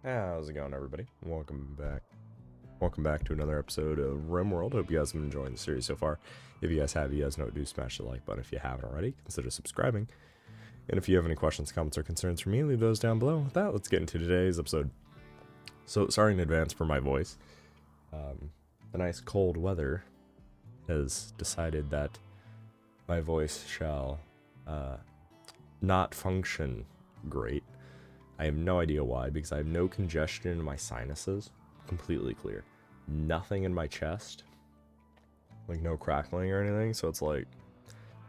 How's it going, everybody? Welcome back. Welcome back to another episode of RimWorld. Hope you guys have been enjoying the series so far. If you guys have, you guys know what to do. Smash the like button if you haven't already. Consider subscribing. And if you have any questions, comments, or concerns for me, leave those down below. With that, let's get into today's episode. So, sorry in advance for my voice. The nice cold weather has decided that my voice shall not function great. I have no idea why, because I have no congestion in my sinuses. Completely clear. Nothing in my chest. Like no crackling or anything, so it's like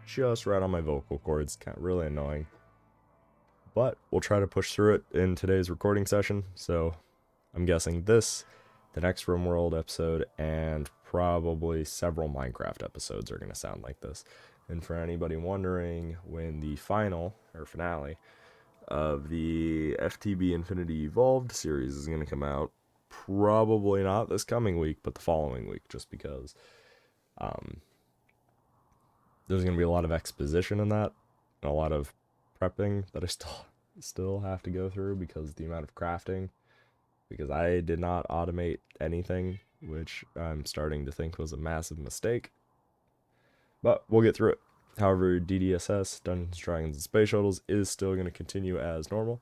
just right on my vocal cords. Kind of really annoying. But we'll try to push through it in today's recording session. So I'm guessing this, the next RimWorld episode, and probably several Minecraft episodes are going to sound like this. And for anybody wondering when the final, or finale, of the FTB Infinity Evolved series is going to come out, probably not this coming week, but the following week, just because there's going to be a lot of exposition in that, and a lot of prepping that I still have to go through because the amount of crafting, because I did not automate anything, which I'm starting to think was a massive mistake. But we'll get through it. However, DDSS, Dungeons, Dragons, and Space Shuttles, is still going to continue as normal.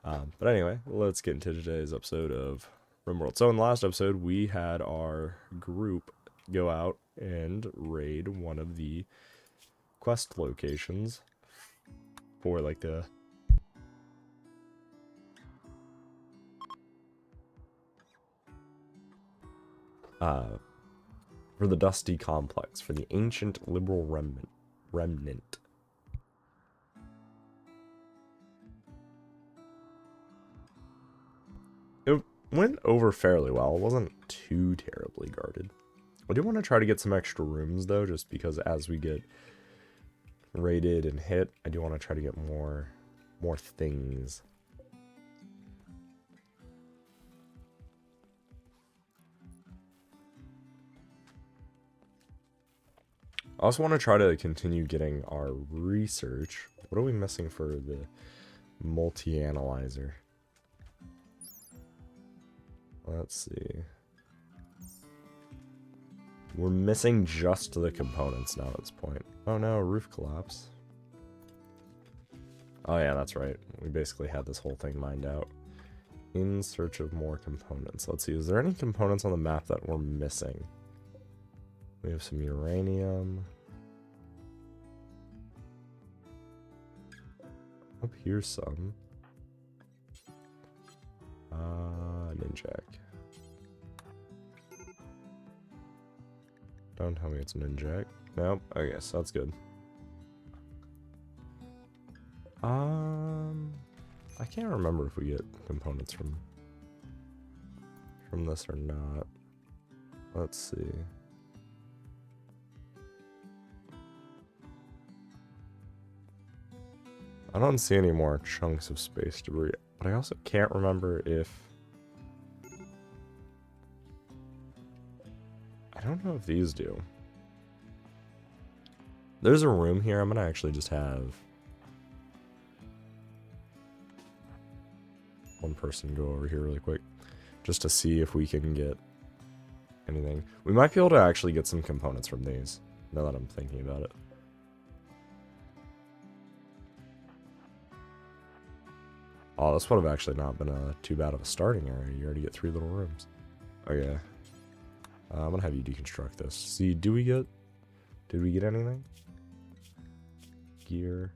But anyway, let's get into today's episode of RimWorld. So in the last episode, we had our group go out and raid one of the quest locations for like the for the Dusty Complex, for the Ancient Liberal Remnant. It went over fairly well. It wasn't too terribly guarded. I do want to try to get some extra rooms, though, just because as we get raided and hit, I do want to try to get more things. I also want to try to continue getting our research. What are we missing for the multi-analyzer? Let's see. We're missing just the components now at this point. Oh no, roof collapse. Oh yeah, that's right. We basically had this whole thing mined out. In search of more components. Let's see, is there any components on the map that we're missing? We have some uranium. Up here's some. Ninjak. Don't tell me it's Ninjak. Nope. Okay, so that's good. I can't remember if we get components from this or not. Let's see. I don't see any more chunks of space debris, but I also can't remember if... I don't know if these do. There's a room here. I'm gonna actually just have one person go over here really quick, just to see if we can get anything. We might be able to actually get some components from these, now that I'm thinking about it. Oh, this would have actually not been too bad of a starting area. You already get 3 little rooms. Okay. I'm gonna have you deconstruct this. See, did we get anything? Gear.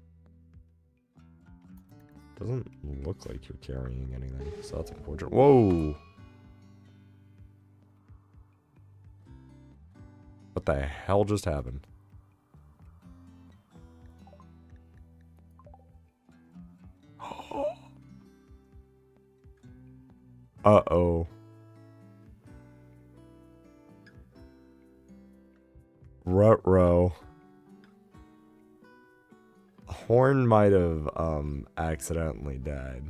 Doesn't look like you're carrying anything, so that's unfortunate. Whoa! What the hell just happened? Uh-oh. Ruh-roh. Horn might have, accidentally died.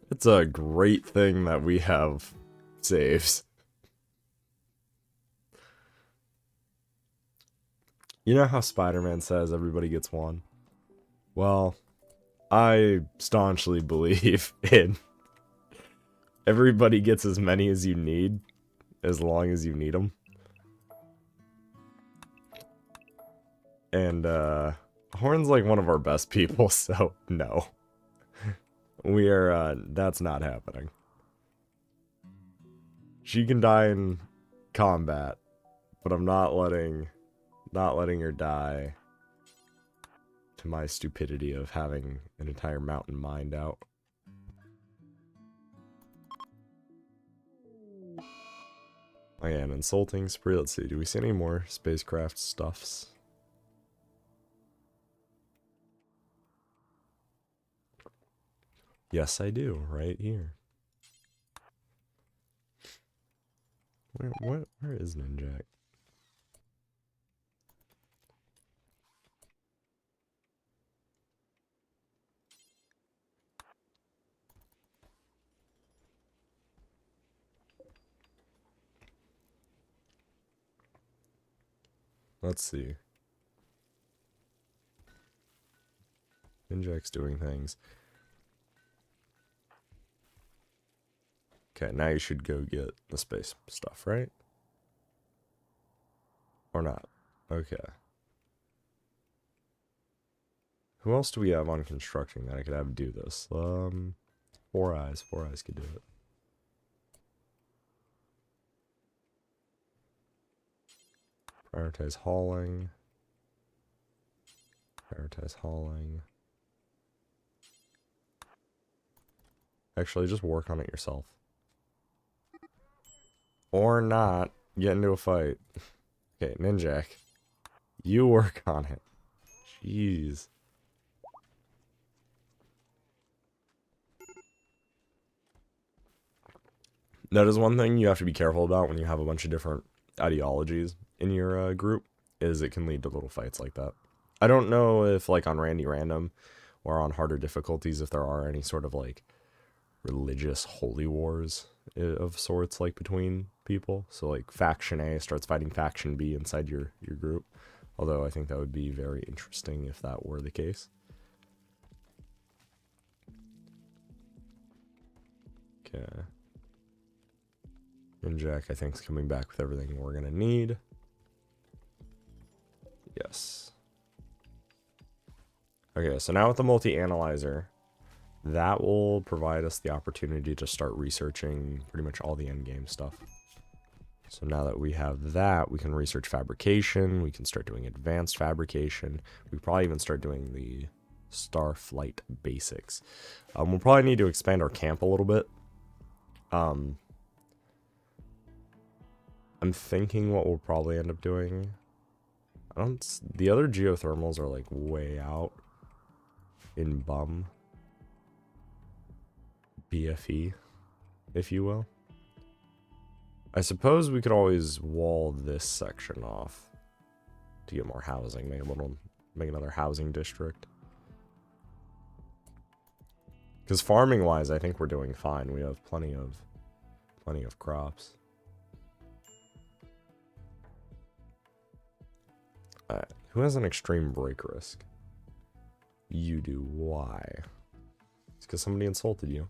It's a great thing that we have saves. You know how Spider-Man says everybody gets one? Well, I staunchly believe in everybody gets as many as you need, as long as you need them. And, Horn's like one of our best people, so no. We are, that's not happening. She can die in combat, but I'm not letting her die to my stupidity of having an entire mountain mined out. Oh yeah, an insulting spree. Let's see, do we see any more spacecraft stuffs? Yes, I do, right here. Where is Ninjak? Let's see. Ninjak's doing things. Okay, now you should go get the space stuff, right? Or not? Okay. Who else do we have on construction that I could have do this? Four Eyes. Four Eyes could do it. Prioritize hauling. Prioritize hauling. Actually, just work on it yourself. Or not. Get into a fight. Okay, Ninjak. You work on it. Jeez. That is one thing you have to be careful about when you have a bunch of different ideologies in your group, is it can lead to little fights like that. I don't know if, like, on Randy Random or on harder difficulties, if there are any sort of, like, religious holy wars of sorts, like, between people. So, like, Faction A starts fighting Faction B inside your group. Although I think that would be very interesting if that were the case. Okay. Ninjak, I think, is coming back with everything we're going to need. Yes. Okay, so now with the multi-analyzer, that will provide us the opportunity to start researching pretty much all the endgame stuff. So now that we have that, we can research fabrication, we can start doing advanced fabrication, we probably even start doing the Starflight basics. We'll probably need to expand our camp a little bit. I'm thinking what we'll probably end up doing. The other geothermals are like way out in BFE, if you will. I suppose we could always wall this section off to get more housing, make another housing district. Because farming wise, I think we're doing fine. We have plenty of crops. Who has an extreme break risk? You do. Why? It's because somebody insulted you.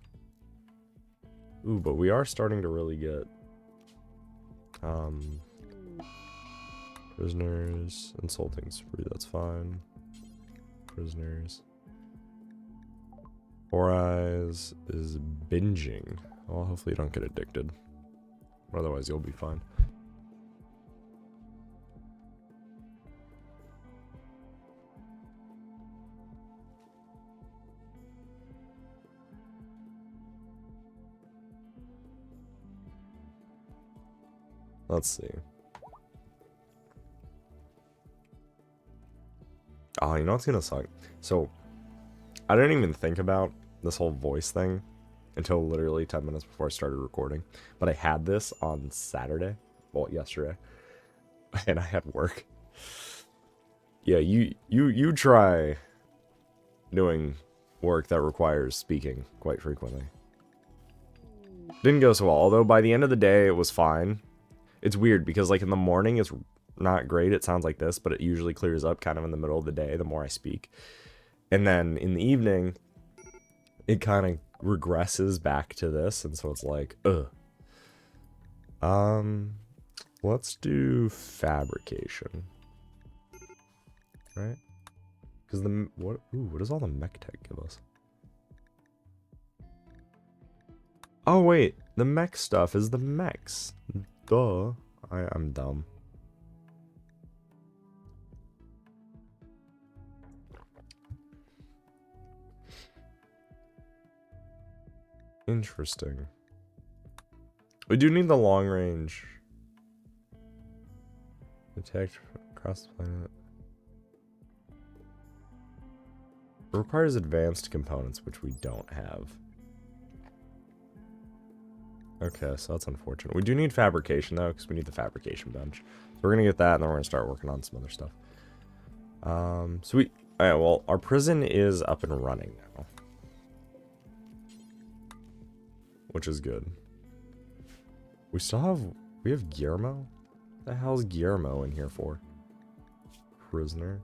Ooh, but we are starting to really get prisoners, insulting spree, that's fine. Prisoners. Four Eyes is binging. Well, hopefully you don't get addicted. Otherwise you'll be fine. Let's see. Oh, you know what's gonna suck? So, I didn't even think about this whole voice thing until literally 10 minutes before I started recording. But I had this on Saturday. Well, yesterday. And I had work. Yeah, you try doing work that requires speaking quite frequently. Didn't go so well, although by the end of the day it was fine. It's weird because like in the morning it's not great. It sounds like this, but it usually clears up kind of in the middle of the day the more I speak. And then in the evening, it kind of regresses back to this, and so it's like, ugh. Let's do fabrication. Right? Because what does all the mech tech give us? Oh wait, the mech stuff is the mechs. Duh. I'm dumb. Interesting. We do need the long range. Detect across the planet. It requires advanced components, which we don't have. Okay, so that's unfortunate. We do need fabrication, though, because we need the fabrication bench. So we're going to get that, and then we're going to start working on some other stuff. Sweet. Alright, well, our prison is up and running now. Which is good. We have Guillermo? What the hell's Guillermo in here for? Prisoner.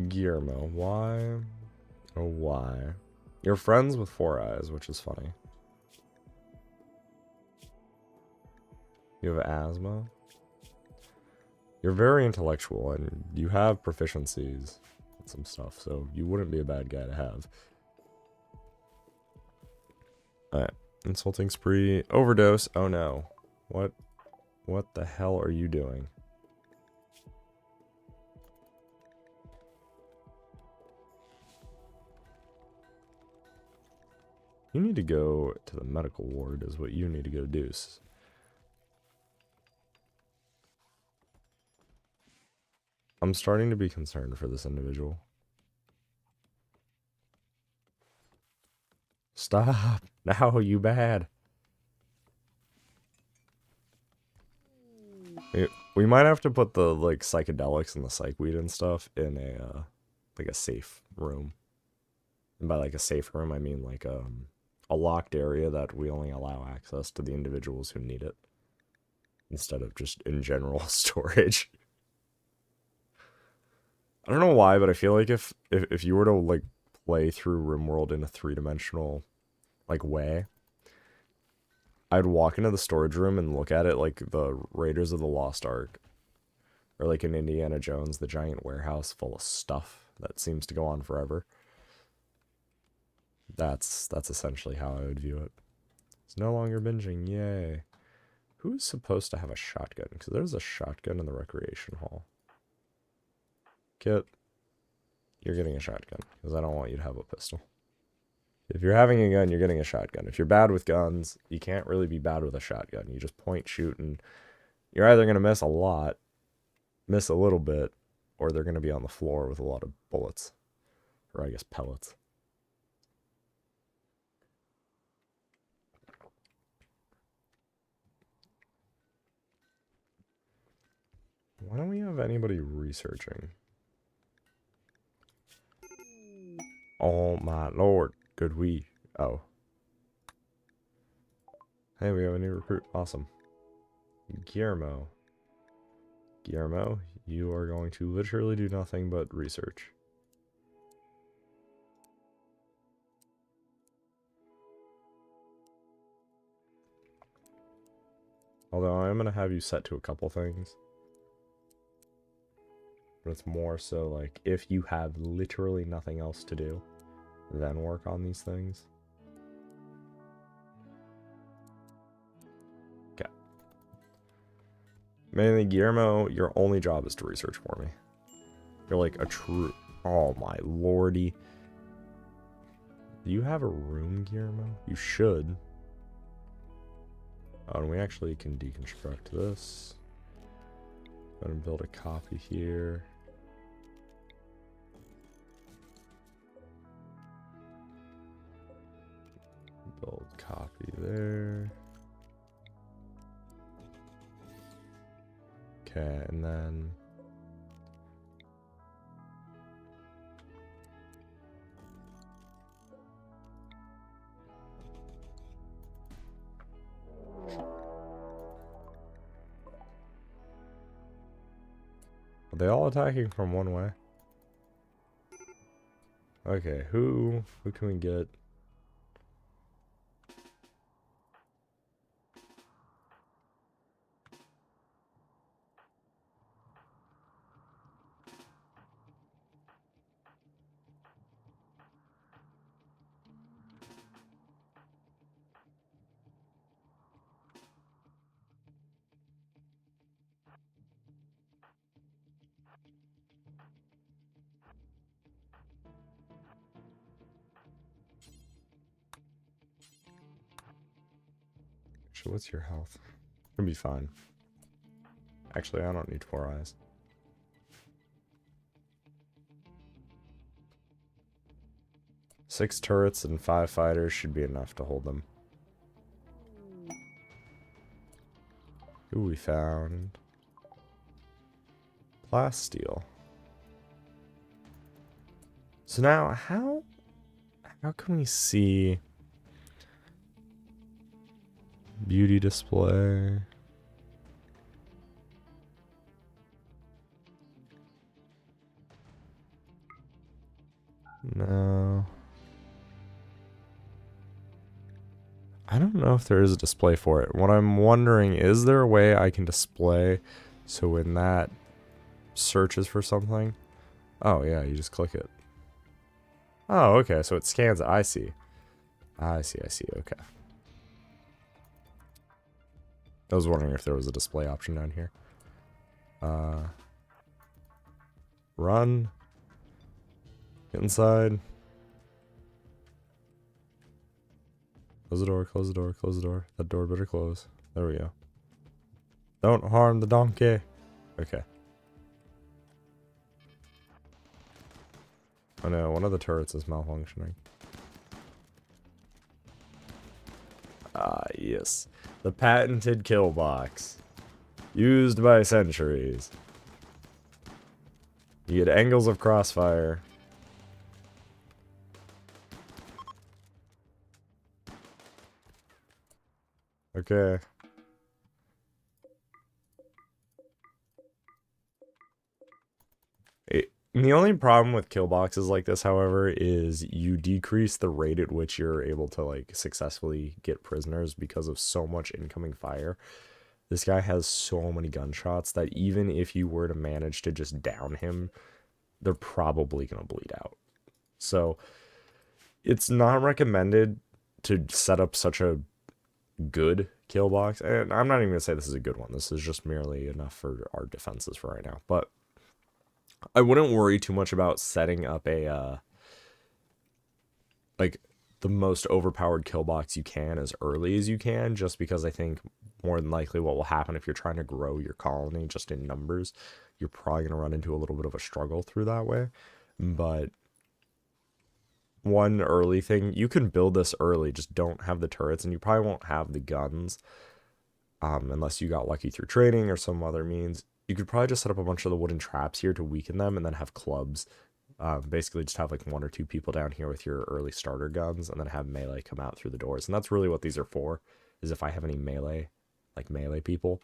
Guillermo, why? Oh, why? You're friends with Four Eyes, which is funny. You have asthma? You're very intellectual, and you have proficiencies in some stuff, so you wouldn't be a bad guy to have. Alright. Insulting spree. Overdose. Oh no. What the hell are you doing? You need to go to the medical ward is what you need to go do. I'm starting to be concerned for this individual. Stop. Now you bad. We might have to put the like psychedelics and the psych weed and stuff in a like a safe room. And by like a safe room, I mean like a locked area that we only allow access to the individuals who need it, instead of just in general storage. I don't know why, but I feel like if you were to like play through RimWorld in a 3-dimensional like way, I'd walk into the storage room and look at it like the Raiders of the Lost Ark, or like in Indiana Jones, the giant warehouse full of stuff that seems to go on forever. That's essentially how I would view it. It's no longer binging, yay. Who's supposed to have a shotgun? Because there's a shotgun in the recreation hall. Kit, you're getting a shotgun, because I don't want you to have a pistol. If you're having a gun, you're getting a shotgun. If you're bad with guns, you can't really be bad with a shotgun. You just point, shoot, and you're either going to miss a lot, miss a little bit, or they're going to be on the floor with a lot of bullets. Or I guess pellets. Why don't we have anybody researching? Oh my lord. Good we. Oh. Hey, we have a new recruit. Awesome. Guillermo. Guillermo, you are going to literally do nothing but research. Although I am going to have you set to a couple things. But it's more so like if you have literally nothing else to do, then work on these things. Okay. Mainly, Guillermo, your only job is to research for me. You're like a true... Oh my lordy. Do you have a room, Guillermo? You should. Oh, and we actually can deconstruct this. Go ahead and build a copy here. Build copy there. Okay, and then... Are they all attacking from one way? Okay, who can we get? Actually, what's your health? Gonna be fine. Actually, I don't need 4 eyes. Six turrets and 5 fighters should be enough to hold them. Who we found? Plasteel. So now, how can we see beauty display? No. I don't know if there is a display for it. What I'm wondering, is there a way I can display so when that searches for something? Oh yeah, you just click it. Oh, okay, so it scans it. I see. I see, okay. I was wondering if there was a display option down here. Run. Get inside. Close the door, close the door, close the door. That door better close. There we go. Don't harm the donkey. Okay. Oh no, one of the turrets is malfunctioning. Ah, yes. The patented kill box. Used by centuries. You get angles of crossfire. Okay. The only problem with kill boxes like this, however, is you decrease the rate at which you're able to like successfully get prisoners because of so much incoming fire. This guy has so many gunshots that even if you were to manage to just down him, they're probably going to bleed out. So it's not recommended to set up such a good kill box. And I'm not even going to say this is a good one. This is just merely enough for our defenses for right now. But I wouldn't worry too much about setting up a, like, the most overpowered kill box you can as early as you can, just because I think more than likely what will happen if you're trying to grow your colony just in numbers, you're probably going to run into a little bit of a struggle through that way. But one early thing, you can build this early, just don't have the turrets, and you probably won't have the guns, unless you got lucky through training or some other means. You could probably just set up a bunch of the wooden traps here to weaken them and then have clubs. Basically just have like 1 or 2 people down here with your early starter guns and then have melee come out through the doors. And that's really what these are for, is if I have any melee people,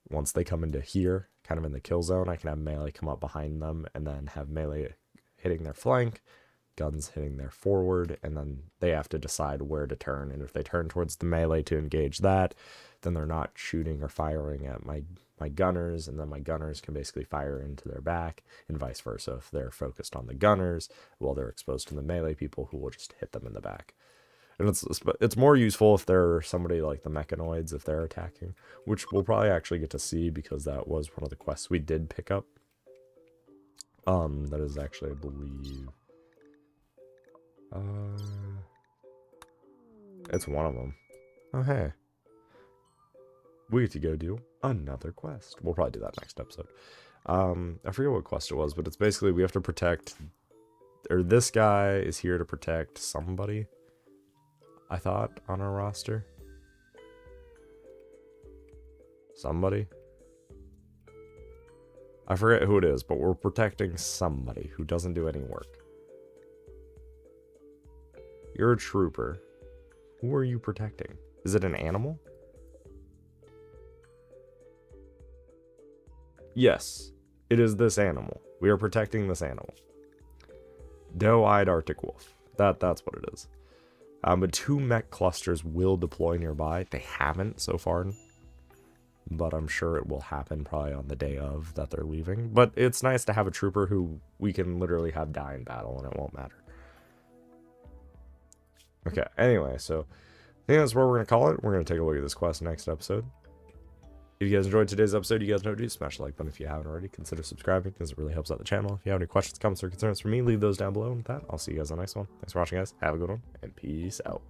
once they come into here, kind of in the kill zone, I can have melee come up behind them and then have melee hitting their flank, guns hitting their forward, and then they have to decide where to turn. And if they turn towards the melee to engage that, then they're not shooting or firing at my gunners, and then my gunners can basically fire into their back, and vice versa. If they're focused on the gunners, well, they're exposed to the melee people who will just hit them in the back. And it's more useful if they're somebody like the mechanoids, if they're attacking, which we'll probably actually get to see because that was one of the quests we did pick up. That is actually, I believe, it's one of them. Oh, hey. We get to go do another quest. We'll probably do that next episode. I forget what quest it was, but it's basically we have to protect, or this guy is here to protect somebody, I thought, on our roster. Somebody. I forget who it is, but we're protecting somebody who doesn't do any work. You're a trooper. Who are you protecting? Is it an animal? Yes. It is this animal. We are protecting this animal. Doe-eyed Arctic wolf. That's what it is. But 2 mech clusters will deploy nearby. They haven't so far, but I'm sure it will happen probably on the day of that they're leaving. But it's nice to have a trooper who we can literally have die in battle and it won't matter. Okay, anyway, so I think that's where we're going to call it. We're going to take a look at this quest next episode. If you guys enjoyed today's episode, you guys know what to do. Smash the like button if you haven't already. Consider subscribing because it really helps out the channel. If you have any questions, comments, or concerns for me, leave those down below. And with that, I'll see you guys on the next one. Thanks for watching, guys. Have a good one, and peace out.